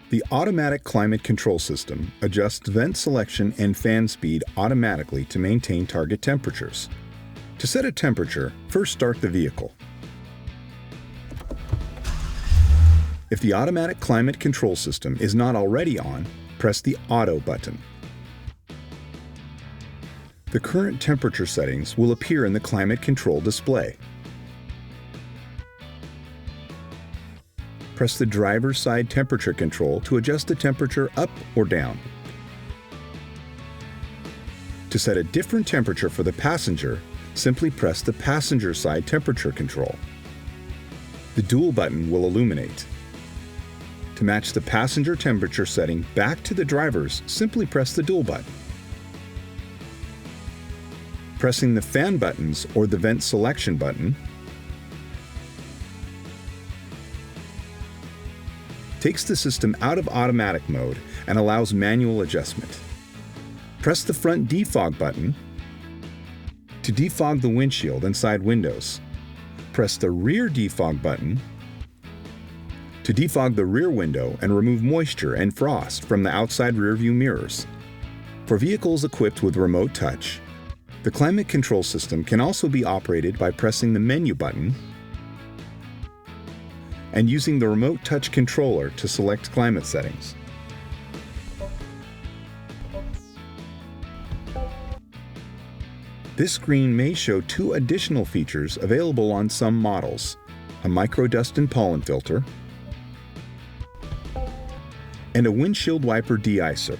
The automatic climate control system adjusts vent selection and fan speed automatically to maintain target temperatures. To set a temperature, first start the vehicle. If the automatic climate control system is not already on, press the Auto button. The current temperature settings will appear in the climate control display. Press the driver's side temperature control to adjust the temperature up or down. To set a different temperature for the passenger, simply press the passenger side temperature control. The dual button will illuminate. To match the passenger temperature setting back to the driver's, simply press the dual button. Pressing the fan buttons or the vent selection button takes the system out of automatic mode and allows manual adjustment. Press the front defog button to defog the windshield and side windows. Press the rear defog button to defog the rear window and remove moisture and frost from the outside rearview mirrors. For vehicles equipped with remote touch, the climate control system can also be operated by pressing the menu button and using the remote touch controller to select climate settings. This screen may show two additional features available on some models: a micro dust and pollen filter and a windshield wiper de-icer.